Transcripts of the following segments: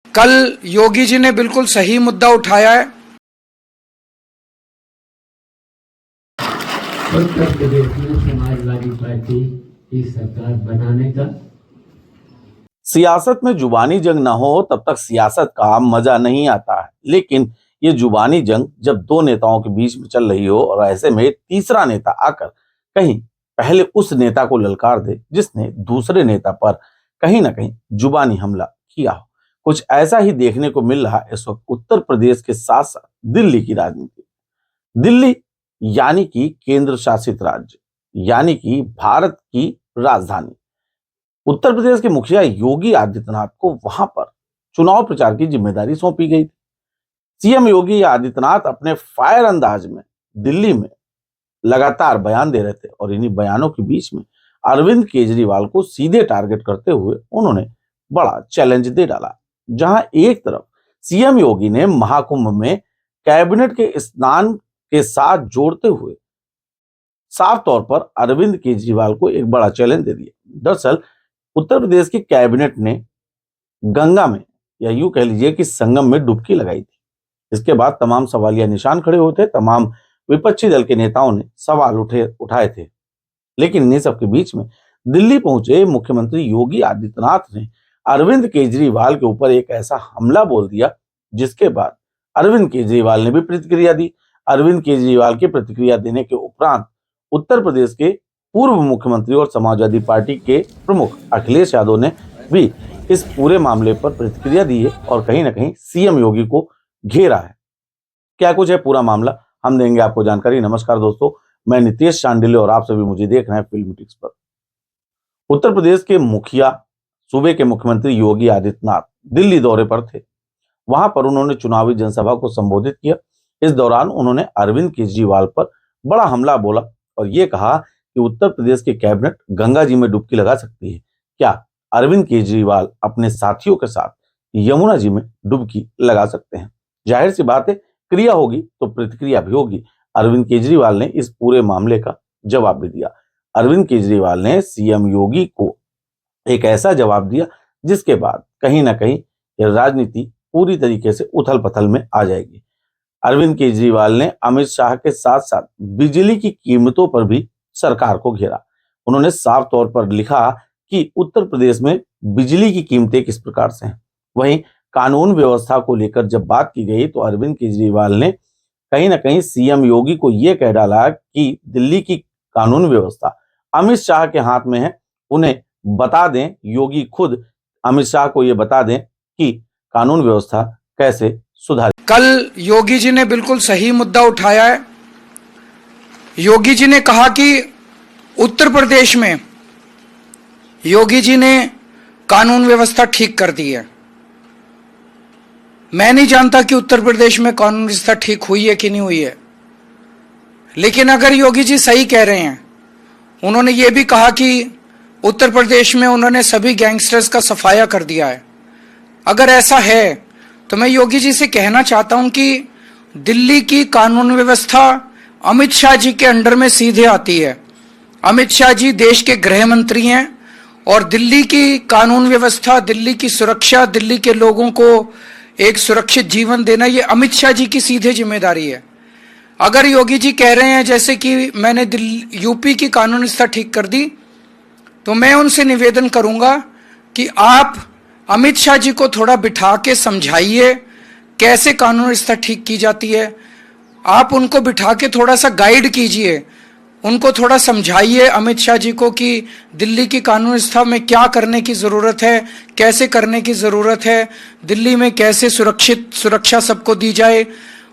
कल योगी जी ने बिल्कुल सही मुद्दा उठाया है। उत्तर प्रदेश में समाजवादी पार्टी की सरकार बनाने का सियासत में जुबानी जंग ना हो तब तक सियासत का मजा नहीं आता है, लेकिन ये जुबानी जंग जब दो नेताओं के बीच में चल रही हो और ऐसे में तीसरा नेता आकर कहीं पहले उस नेता को ललकार दे जिसने दूसरे नेता पर कहीं ना कहीं जुबानी हमला किया हो, कुछ ऐसा ही देखने को मिल रहा इस वक्त उत्तर प्रदेश के साथ साथ दिल्ली की राजनीति। दिल्ली यानी कि केंद्र शासित राज्य, यानी कि भारत की राजधानी। उत्तर प्रदेश के मुखिया योगी आदित्यनाथ को वहां पर चुनाव प्रचार की जिम्मेदारी सौंपी गई थी। सीएम योगी आदित्यनाथ अपने फायर अंदाज में दिल्ली में लगातार बयान दे रहे थे और इन्हीं बयानों के बीच में अरविंद केजरीवाल को सीधे टारगेट करते हुए उन्होंने बड़ा चैलेंज दे डाला। जहां एक तरफ सीएम योगी ने महाकुंभ में कैबिनेट के स्नान के साथ जोड़ते हुए साफ तौर पर अरविंद केजरीवाल को एक बड़ा चैलेंज दे दिया। दरअसल उत्तर प्रदेश की कैबिनेट ने गंगा में या यूं कह लीजिए कि संगम में डुबकी लगाई थी। इसके बाद तमाम सवालिया निशान खड़े हुए थे, तमाम विपक्षी दल के नेताओं ने सवाल उठाए थे, लेकिन इन्हीं सबके बीच में दिल्ली पहुंचे मुख्यमंत्री योगी आदित्यनाथ ने अरविंद केजरीवाल के ऊपर एक ऐसा हमला बोल दिया जिसके बाद अरविंद केजरीवाल ने भी प्रतिक्रिया दी। अरविंद केजरीवाल की प्रतिक्रिया देने के उपरांत उत्तर प्रदेश के पूर्व मुख्यमंत्री और समाजवादी पार्टी के प्रमुख अखिलेश यादव ने भी इस पूरे मामले पर प्रतिक्रिया दी है और कहीं ना कहीं सीएम योगी को घेरा है। क्या कुछ है पूरा मामला, हम देंगे आपको जानकारी। नमस्कार दोस्तों, मैं नितेश चांडिले और आप सभी मुझे देख रहे हैं फिल्मीटिक्स पर। उत्तर प्रदेश के मुखिया, सूबे के मुख्यमंत्री योगी आदित्यनाथ दिल्ली दौरे पर थे। वहां पर उन्होंने चुनावी जनसभा को संबोधित किया। इस दौरान उन्होंने अरविंद केजरीवाल पर बड़ा हमला बोला और यह कहा कि उत्तर प्रदेश की कैबिनेट गंगा जी में डुबकी लगा सकती है। क्या अरविंद केजरीवाल अपने साथियों के साथ यमुना जी में डुबकी लगा सकते हैं? जाहिर सी बात है, क्रिया होगी तो प्रतिक्रिया भी होगी। अरविंद केजरीवाल ने इस पूरे मामले का जवाब भी दिया। अरविंद केजरीवाल ने सीएम योगी को एक ऐसा जवाब दिया जिसके बाद कहीं ना कहीं राजनीति पूरी तरीके से उथल पथल में आ जाएगी। अरविंद केजरीवाल ने अमित शाह के साथ साथ बिजली की कीमतों पर भी सरकार को घेरा। उन्होंने साफ तौर पर लिखा कि उत्तर प्रदेश में बिजली की कीमतें किस प्रकार से हैं। वहीं कानून व्यवस्था को लेकर जब बात की गई तो अरविंद केजरीवाल ने कहीं ना कहीं सीएम योगी को यह कह डाला कि दिल्ली की कानून व्यवस्था अमित शाह के हाथ में है, उन्हें बता दें, योगी खुद अमित शाह को यह बता दें कि कानून व्यवस्था कैसे सुधारी। कल योगी जी ने बिल्कुल सही मुद्दा उठाया है। योगी जी ने कहा कि उत्तर प्रदेश में योगी जी ने कानून व्यवस्था ठीक कर दी है। मैं नहीं जानता कि उत्तर प्रदेश में कानून व्यवस्था ठीक हुई है कि नहीं हुई है, लेकिन अगर योगी जी सही कह रहे हैं, उन्होंने ये भी कहा कि उत्तर प्रदेश में उन्होंने सभी गैंगस्टर्स का सफाया कर दिया है। अगर ऐसा है तो मैं योगी जी से कहना चाहता हूं कि दिल्ली की कानून व्यवस्था अमित शाह जी के अंडर में सीधे आती है। अमित शाह जी देश के गृह मंत्री हैं और दिल्ली की कानून व्यवस्था, दिल्ली की सुरक्षा, दिल्ली के लोगों को एक सुरक्षित जीवन देना, ये अमित शाह जी की सीधे जिम्मेदारी है। अगर योगी जी कह रहे हैं जैसे कि मैंने यूपी की कानून व्यवस्था ठीक कर दी, तो मैं उनसे निवेदन करूंगा कि आप अमित शाह जी को थोड़ा बिठा के समझाइए कैसे कानून व्यवस्था ठीक की जाती है। आप उनको बिठा के थोड़ा सा गाइड कीजिए, उनको थोड़ा समझाइए अमित शाह जी को कि दिल्ली की कानून व्यवस्था में क्या करने की ज़रूरत है, कैसे करने की ज़रूरत है, दिल्ली में कैसे सुरक्षा सबको दी जाए।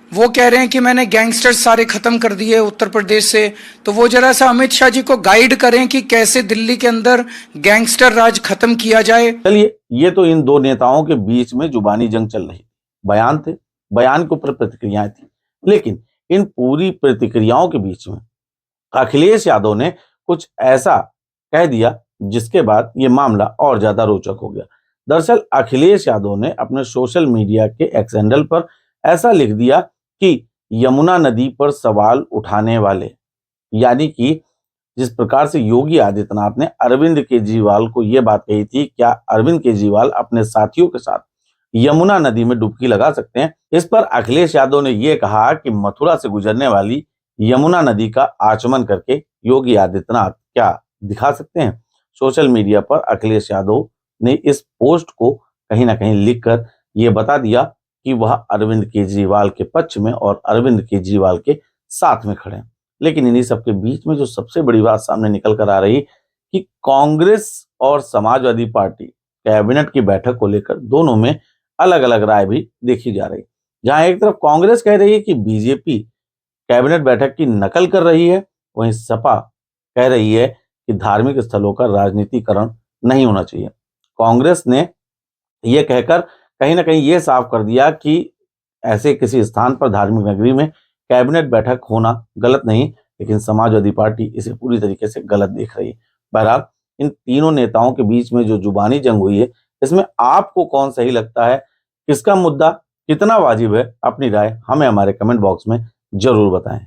वो कह रहे हैं कि मैंने गैंगस्टर्स सारे खत्म कर दिए उत्तर प्रदेश से, तो वो जरा सा अमित शाह जी को गाइड करें कि कैसे दिल्ली के अंदर गैंगस्टर राज खत्म किया जाए। चलिए, ये तो इन दो नेताओं के बीच में जुबानी जंग चल रही, बयान थे, बयान के ऊपर प्रतिक्रियाएं थी, लेकिन इन पूरी प्रतिक्रियाओं के बीच में अखिलेश यादव ने कुछ ऐसा कह दिया जिसके बाद ये मामला और ज्यादा रोचक हो गया। दरअसल अखिलेश यादव ने अपने सोशल मीडिया के एक्स हैंडल पर ऐसा लिख दिया कि यमुना नदी पर सवाल उठाने वाले, यानी कि जिस प्रकार से योगी आदित्यनाथ ने अरविंद केजरीवाल को यह बात कही थी, क्या अरविंद केजरीवाल अपने साथियों के साथ यमुना नदी में डुबकी लगा सकते हैं। इस पर अखिलेश यादव ने यह कहा कि मथुरा से गुजरने वाली यमुना नदी का आचमन करके योगी आदित्यनाथ क्या दिखा सकते हैं। सोशल मीडिया पर अखिलेश यादव ने इस पोस्ट को कहीं ना कहीं लिखकर यह बता दिया कि वह अरविंद केजरीवाल के पक्ष में और अरविंद केजरीवाल के साथ में खड़े हैं। लेकिन इन्हीं सबके बीच में जो सबसे बड़ी बात सामने निकल कर आ रही कि कांग्रेस और समाजवादी पार्टी कैबिनेट की बैठक को लेकर दोनों में अलग अलग राय भी देखी जा रही। जहां एक तरफ कांग्रेस कह रही है कि बीजेपी कैबिनेट बैठक की नकल कर रही है, वहीं सपा कह रही है कि धार्मिक स्थलों का राजनीतिकरण नहीं होना चाहिए। कांग्रेस ने यह कहकर कहीं ना कहीं यह साफ कर दिया कि ऐसे किसी स्थान पर धार्मिक नगरी में कैबिनेट बैठक होना गलत नहीं, लेकिन समाजवादी पार्टी इसे पूरी तरीके से गलत देख रही है। बहरहाल इन तीनों नेताओं के बीच में जो जुबानी जंग हुई है, इसमें आपको कौन सही लगता है, किसका मुद्दा कितना वाजिब है, अपनी राय हमें हमारे कमेंट बॉक्स में जरूर बताएं।